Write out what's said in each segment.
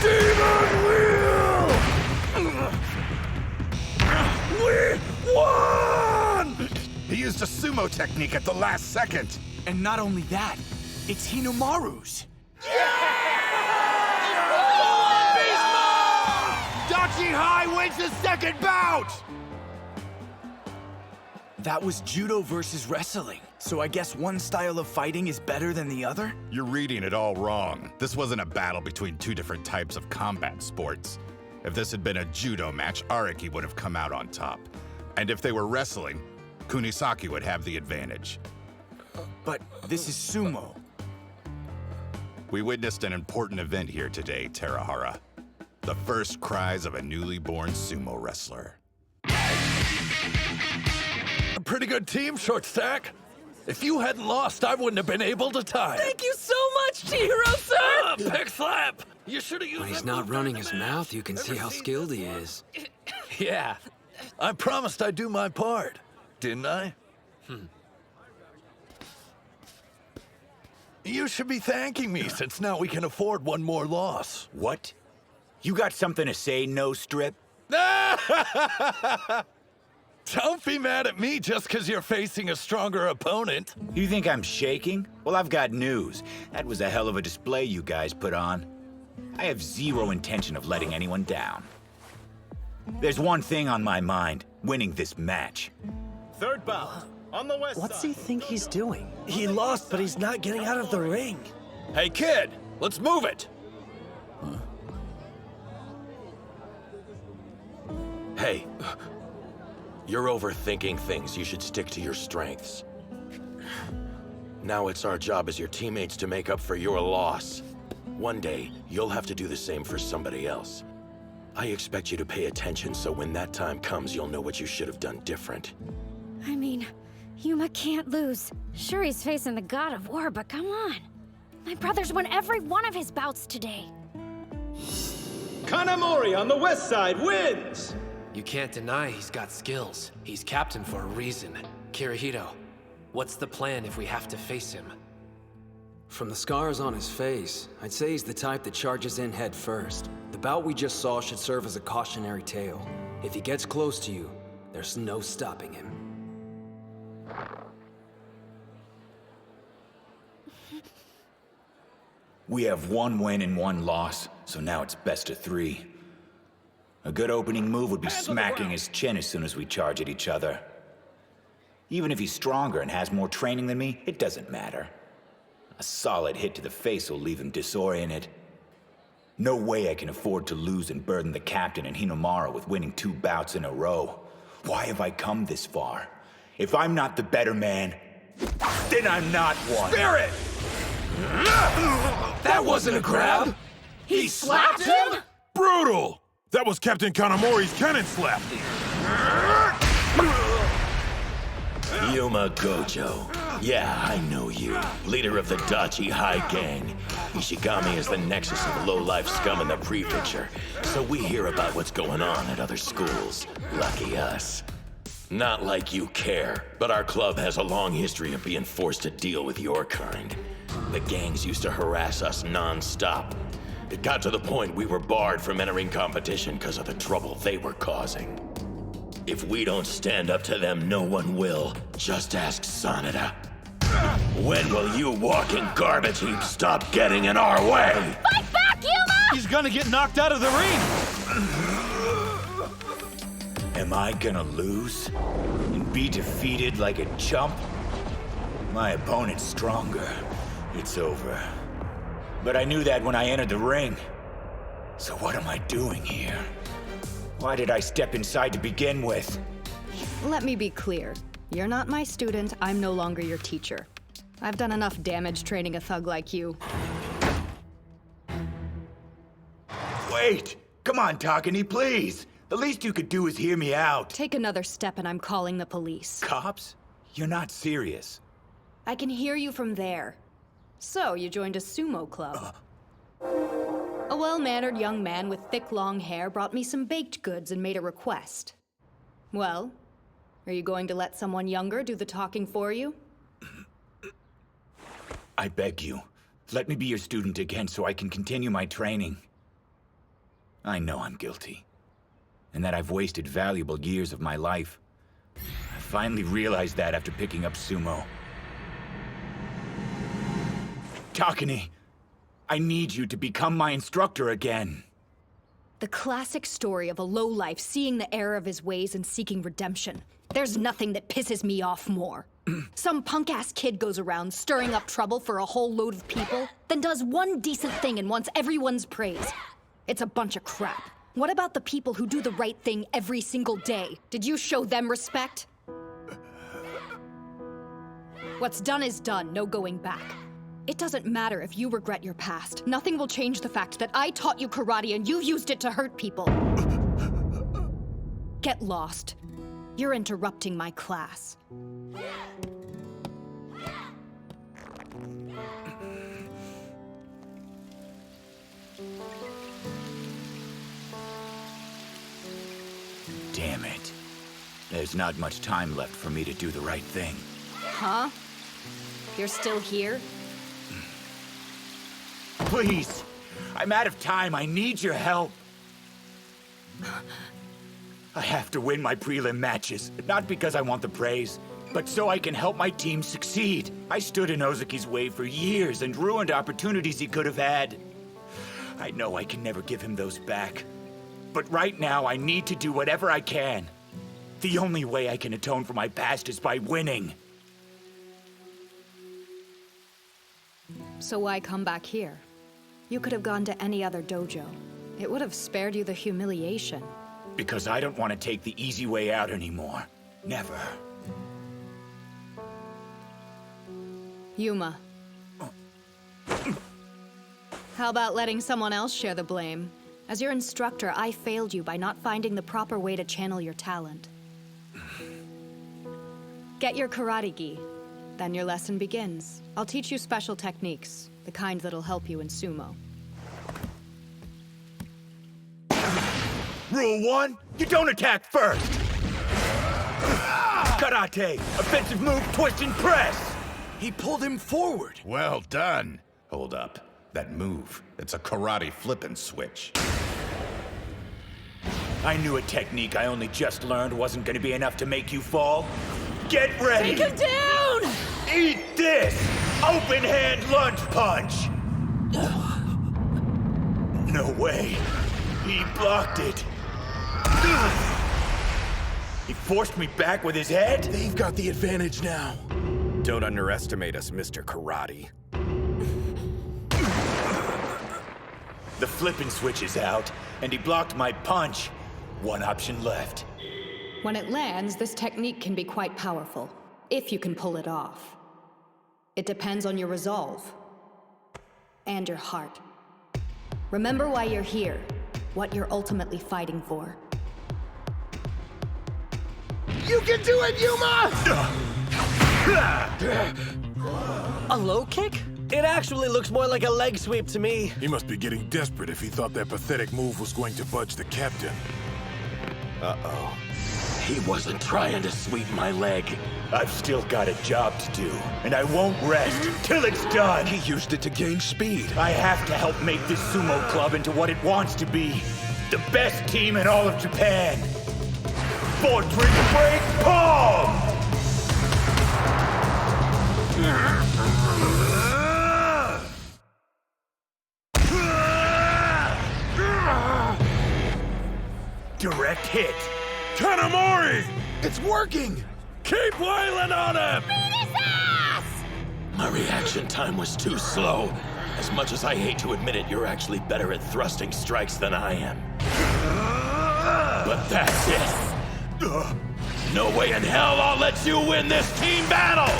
Demon Wheel! We won! He used a sumo technique at the last second. And not only that, it's Hinomaru's. Dachi High wins the second bout! That was judo versus wrestling. So I guess one style of fighting is better than the other? You're reading it all wrong. This wasn't a battle between two different types of combat sports. If this had been a judo match, Araki would have come out on top. And if they were wrestling, Kunisaki would have the advantage. But this is sumo. We witnessed an important event here today, Terahara. The first cries of a newly born sumo wrestler. A pretty good team, Short Stack. If you hadn't lost, I wouldn't have been able to tie. Thank you so much, Chihiro-san! Pick slap! You should have used When he's that not move running in the his match. mouth, you can see how skilled he is. Yeah. I promised I'd do my part, didn't I? You should be thanking me, since now we can afford one more loss. What? You got something to say, No Strip? Don't be mad at me just because you're facing a stronger opponent. You think I'm shaking? Well, I've got news. That was a hell of a display you guys put on. I have zero intention of letting anyone down. There's one thing on my mind, winning this match. Third bout, on the west What's side. he think he's doing? He lost, but he's not getting out of the ring. Hey, kid, let's move it. Hey, you're overthinking things. You should stick to your strengths. Now it's our job as your teammates to make up for your loss. One day, you'll have to do the same for somebody else. I expect you to pay attention so when that time comes, you'll know what you should have done different. I mean, Yuma can't lose. Sure, he's facing the god of war, but come on. My brother's won every one of his bouts today. Kanamori on the west side wins! You can't deny he's got skills. He's captain for a reason. Kirihito, what's the plan if we have to face him? From the scars on his face, I'd say he's the type that charges in head first. The bout we just saw should serve as a cautionary tale. If he gets close to you, there's no stopping him. We have one win and one loss, so now it's best of 3. A good opening move would be smacking his chin as soon as we charge at each other. Even if he's stronger and has more training than me, it doesn't matter. A solid hit to the face will leave him disoriented. No way I can afford to lose and burden the captain and Hinomaru with winning 2 bouts in a row. Why have I come this far? If I'm not the better man, then I'm not one. Spirit! That wasn't a grab! He slapped him? Brutal! That was Captain Kanamori's cannon slap. Yuma Gojo. Yeah, I know you. Leader of the Dachi High Gang. Ishigami is the nexus of low-life scum in the prefecture, so we hear about what's going on at other schools. Lucky us. Not like you care, but our club has a long history of being forced to deal with your kind. The gangs used to harass us non-stop. It got to the point we were barred from entering competition because of the trouble they were causing. If we don't stand up to them, no one will. Just ask Sanada. When will you walking garbage heap stop getting in our way? Fight back, Yuma! He's gonna get knocked out of the ring! Am I gonna lose? And be defeated like a chump? My opponent's stronger. It's over. But I knew that when I entered the ring. So what am I doing here? Why did I step inside to begin with? Let me be clear. You're not my student, I'm no longer your teacher. I've done enough damage training a thug like you. Wait! Come on, Takani, please! The least you could do is hear me out. Take another step and I'm calling the police. Cops? You're not serious. I can hear you from there. So, you joined a sumo club. A well-mannered young man with thick, long hair brought me some baked goods and made a request. Well, are you going to let someone younger do the talking for you? I beg you, Let me be your student again so I can continue my training. I know I'm guilty, and that I've wasted valuable years of my life. I finally realized that after picking up sumo. Takane, I need you to become my instructor again. The classic story of a lowlife seeing the error of his ways and seeking redemption. There's nothing that pisses me off more. Some punk-ass kid goes around stirring up trouble for a whole load of people, then does one decent thing and wants everyone's praise. It's a bunch of crap. What about the people who do the right thing every single day? Did you show them respect? What's done is done, no going back. It doesn't matter if you regret your past. Nothing will change the fact that I taught you karate and you used it to hurt people. Get lost. You're interrupting my class. Damn it. There's not much time left for me to do the right thing. Huh? You're still here? Please! I'm out of time. I need your help. I have to win my prelim matches, not because I want the praise, but so I can help my team succeed. I stood in Ozuki's way for years and ruined opportunities he could have had. I know I can never give him those back. But right now, I need to do whatever I can. The only way I can atone for my past is by winning. So why come back here? You could have gone to any other dojo. It would have spared you the humiliation. Because I don't want to take the easy way out anymore. Never. Yuma. How about letting someone else share the blame? As your instructor, I failed you by not finding the proper way to channel your talent. Get your karate gi. Then your lesson begins. I'll teach you special techniques, the kind that'll help you in sumo. Rule 1, you don't attack first! Karate, offensive move, twist and press! He pulled him forward. Well done. Hold up. That move, it's a karate flip and switch. I knew a technique I only just learned wasn't gonna be enough to make you fall. Get ready! Take him down! Eat this! Open hand lunge punch! No way. He blocked it. He forced me back with his head? They've got the advantage now. Don't underestimate us, Mr. Karate. The flip and switch is out, and he blocked my punch. One option left. When it lands, this technique can be quite powerful, if you can pull it off. It depends on your resolve. And your heart. Remember why you're here, what you're ultimately fighting for. You can do it, Yuma! A low kick? It actually looks more like a leg sweep to me. He must be getting desperate if he thought that pathetic move was going to budge the captain. Uh-oh. He wasn't trying to sweep my leg. I've still got a job to do, and I won't rest till it's done. He used it to gain speed. I have to help make this sumo club into what it wants to be. The best team in all of Japan. For drink break, palm! Direct hit. Hinomaru! It's working! Keep wailing on him! My reaction time was too slow. As much as I hate to admit it, you're actually better at thrusting strikes than I am. But that's it. No way in hell I'll let you win this team battle!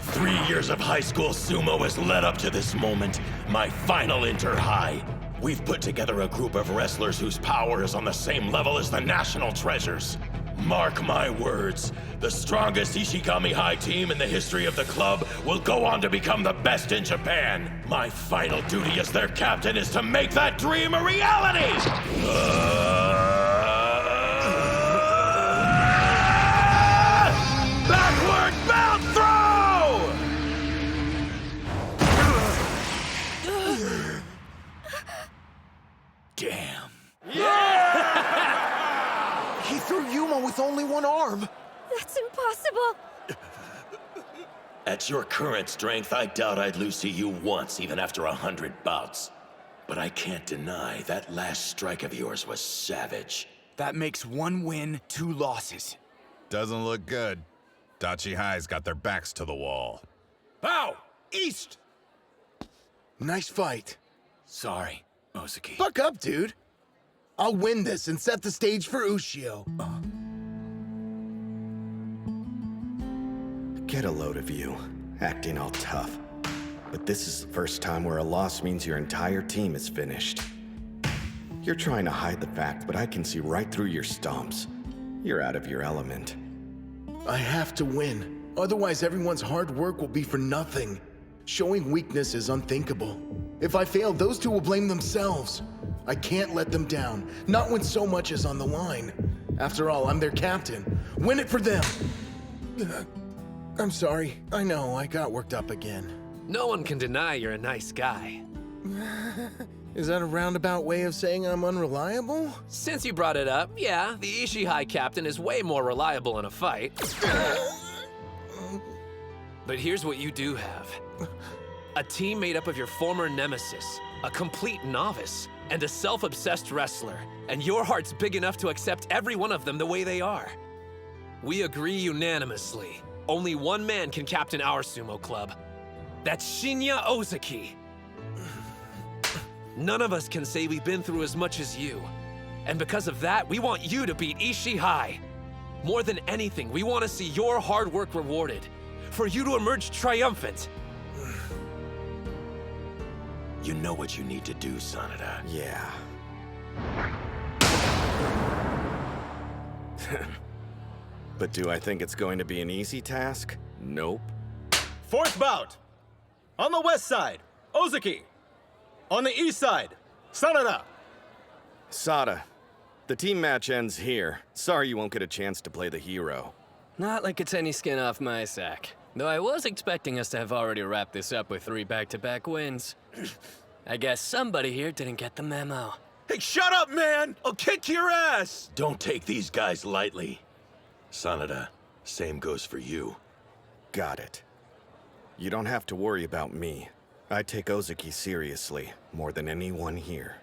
3 years of high school sumo has led up to this moment, my final inter-high. We've put together a group of wrestlers whose power is on the same level as the national treasures. Mark my words, the strongest Ishigami High team in the history of the club will go on to become the best in Japan. My final duty as their captain is to make that dream a reality! Backward mount throw! Damn. He threw Yuma with only one arm. That's impossible. At your current strength, I doubt I'd lose to you once, even after 100 bouts. But I can't deny that last strike of yours was savage. That makes 1 win, 2 losses. Doesn't look good. Dachi High's got their backs to the wall. Bow! East! Nice fight. Sorry, Ozaki. Buck up, dude. I'll win this and set the stage for Ushio. Get a load of you, acting all tough. But this is the first time where a loss means your entire team is finished. You're trying to hide the fact, but I can see right through your stomps. You're out of your element. I have to win. Otherwise, everyone's hard work will be for nothing. Showing weakness is unthinkable. If I fail, those two will blame themselves. I can't let them down, not when so much is on the line. After all, I'm their captain. Win it for them! I'm sorry. I know, I got worked up again. No one can deny you're a nice guy. Is that a roundabout way of saying I'm unreliable? Since you brought it up, yeah, the Ishii High captain is way more reliable in a fight. But here's what you do have. A team made up of your former nemesis, a complete novice, and a self-obsessed wrestler. And your heart's big enough to accept every one of them the way they are. We agree unanimously. Only one man can captain our sumo club. That's Shinya Ozaki. None of us can say we've been through as much as you. And because of that, we want you to beat Ishii High. More than anything, we want to see your hard work rewarded. For you to emerge triumphant. You know what you need to do, Sanada. Yeah. But do I think it's going to be an easy task? Nope. 4th bout. On the west side, Ozaki. On the east side, Sanada. Sada, the team match ends here. Sorry you won't get a chance to play the hero. Not like it's any skin off my sack. Though I was expecting us to have already wrapped this up with 3 back-to-back wins. I guess somebody here didn't get the memo. Hey, shut up, man! I'll kick your ass! Don't take these guys lightly. Sanada, same goes for you. Got it. You don't have to worry about me. I take Ozaki seriously, more than anyone here.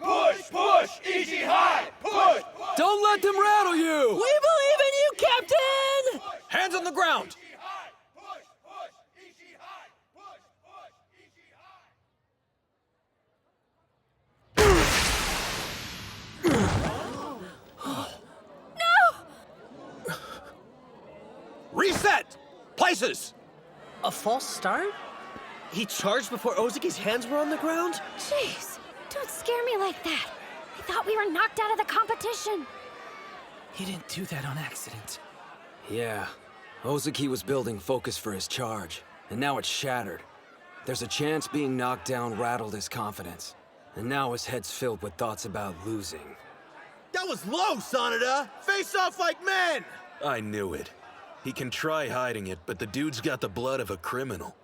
Push! Push! Ishii High! Push! Don't let them rattle you! We believe in you, Captain! Hands on the ground! Reset! Places! A false start? He charged before Ozaki's hands were on the ground? Jeez, don't scare me like that. I thought we were knocked out of the competition. He didn't do that on accident. Yeah, Ozaki was building focus for his charge, and now it's shattered. There's a chance being knocked down rattled his confidence, and now his head's filled with thoughts about losing. That was low, Sanada! Face off like men! I knew it. He can try hiding it, but the dude's got the blood of a criminal.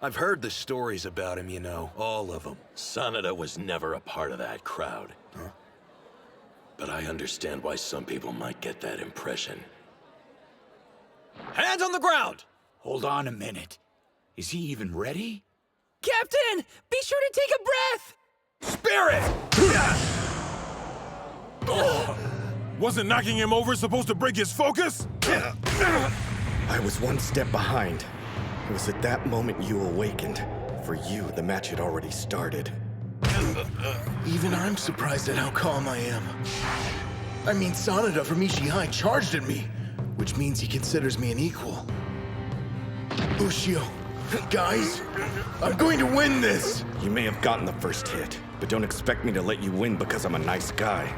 I've heard the stories about him, you know, all of them. Sanada was never a part of that crowd. Huh? But I understand why some people might get that impression. Hands on the ground! Hold on a minute. Is he even ready? Captain, be sure to take a breath! Spirit! Wasn't knocking him over supposed to break his focus? I was one step behind. It was at that moment you awakened. For you, the match had already started. Even I'm surprised at how calm I am. I mean, Sanada from Ishii High charged at me, which means he considers me an equal. Ushio, guys, I'm going to win this! You may have gotten the first hit, but don't expect me to let you win because I'm a nice guy.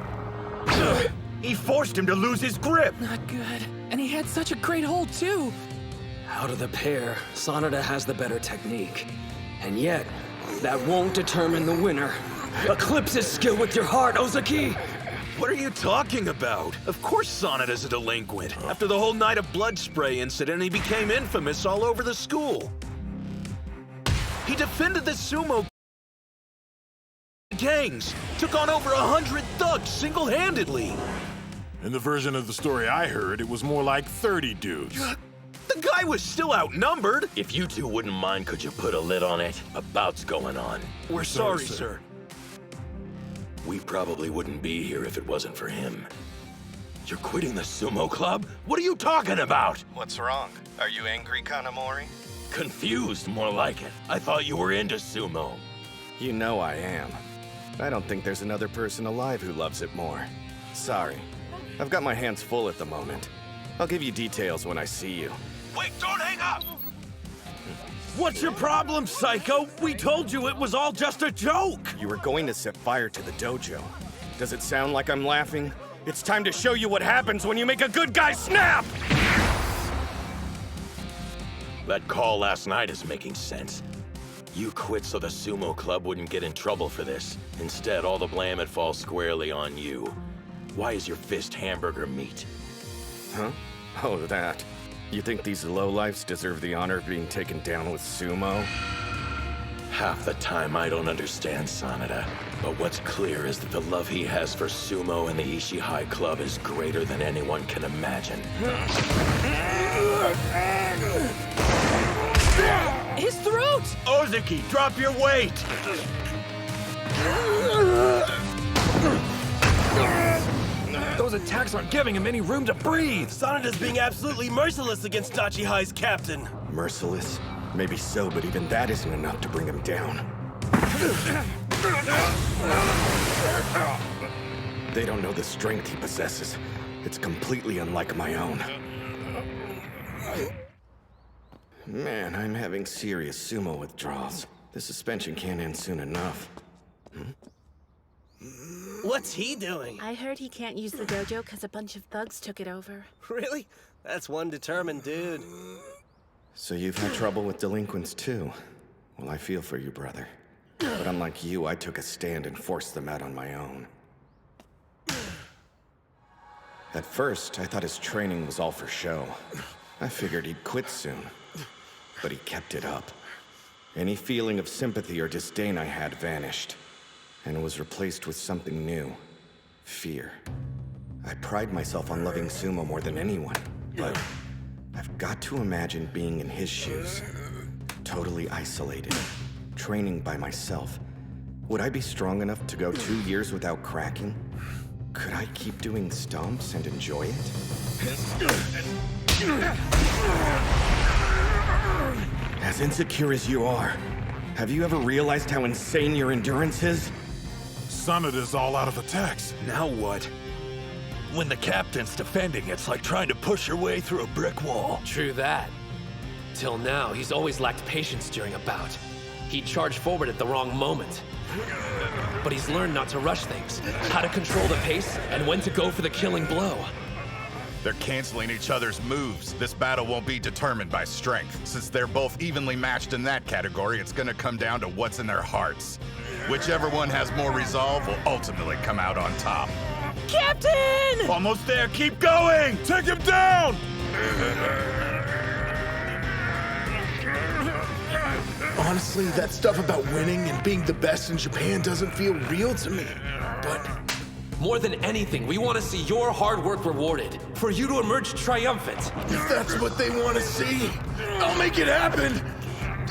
He forced him to lose his grip! Not good. And he had such a great hold, too. Out of the pair, Sanada has the better technique. And yet, that won't determine the winner. Eclipse his skill with your heart, Ozaki! What are you talking about? Of course Sanada's a delinquent. After the whole night of blood spray incident, he became infamous all over the school. He defended the sumo gangs, took on over 100 thugs single-handedly. In the version of the story I heard, it was more like 30 dudes. The guy was still outnumbered. If you two wouldn't mind, could you put a lid on it? A bout's going on. We're sorry, sir. We probably wouldn't be here if it wasn't for him. You're quitting the sumo club? What are you talking about? What's wrong? Are you angry, Hinomaru? Confused, more like it. I thought you were into sumo. You know I am. I don't think there's another person alive who loves it more. Sorry. I've got my hands full at the moment. I'll give you details when I see you. Wait, don't hang up! What's your problem, Psycho? We told you it was all just a joke! You were going to set fire to the dojo. Does it sound like I'm laughing? It's time to show you what happens when you make a good guy snap! That call last night is making sense. You quit so the sumo club wouldn't get in trouble for this. Instead, all the blame had falls squarely on you. Why is your fist hamburger meat? Huh? Oh, that. You think these lowlifes deserve the honor of being taken down with sumo? Half the time I don't understand Sanada, but what's clear is that the love he has for sumo and the Ishii High Club is greater than anyone can imagine. His throat! Ozeki, drop your weight! Those attacks aren't giving him any room to breathe! Sanada's being absolutely merciless against Dachi High's captain. Merciless? Maybe so, but even that isn't enough to bring him down. They don't know the strength he possesses. It's completely unlike my own. Man, I'm having serious sumo withdrawals. The suspension can't end soon enough. What's he doing? I heard he can't use the dojo because a bunch of thugs took it over. Really? That's one determined dude. So you've had trouble with delinquents too? Well, I feel for you, brother. But unlike you, I took a stand and forced them out on my own. At first, I thought his training was all for show. I figured he'd quit soon. But he kept it up. Any feeling of sympathy or disdain I had vanished, and it was replaced with something new. Fear. I pride myself on loving sumo more than anyone, but I've got to imagine being in his shoes. Totally isolated, training by myself. Would I be strong enough to go 2 years without cracking? Could I keep doing stomps and enjoy it? As insecure as you are, have you ever realized how insane your endurance is? Sanada's all out of attacks. Now what? When the captain's defending, it's like trying to push your way through a brick wall. True that. Till now, he's always lacked patience during a bout. He'd charge forward at the wrong moment. But he's learned not to rush things, how to control the pace, and when to go for the killing blow. They're canceling each other's moves. This battle won't be determined by strength. Since they're both evenly matched in that category, it's gonna come down to what's in their hearts. Whichever one has more resolve will ultimately come out on top. Captain! Almost there, keep going! Take him down! Honestly, that stuff about winning and being the best in Japan doesn't feel real to me. But more than anything, we want to see your hard work rewarded, for you to emerge triumphant. if that's what they want to see, I'll make it happen!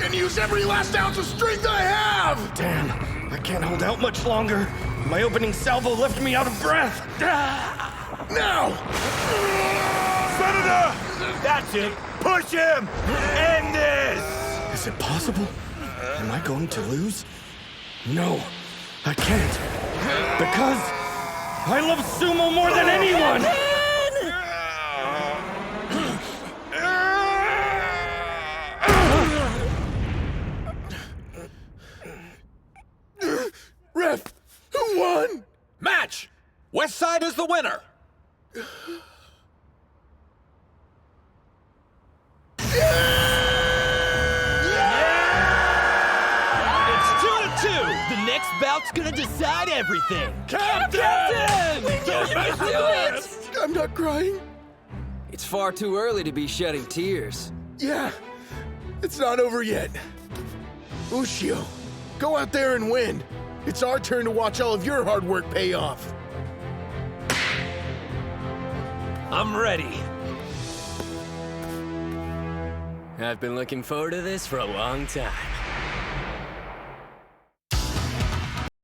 And use every last ounce of strength I have! Damn, I can't hold out much longer. My opening salvo left me out of breath. Now! Sanada! That's it! Push him! End this! Is it possible? Am I going to lose? No, I can't. Because I love sumo more than anyone! Ref, who won? Match! West Side is the winner! It's 2-2! The next bout's gonna decide everything! Captain! We do it! I'm not crying. It's far too early to be shedding tears. Yeah, it's not over yet. Ushio, go out there and win. It's our turn to watch all of your hard work pay off. I'm ready. I've been looking forward to this for a long time.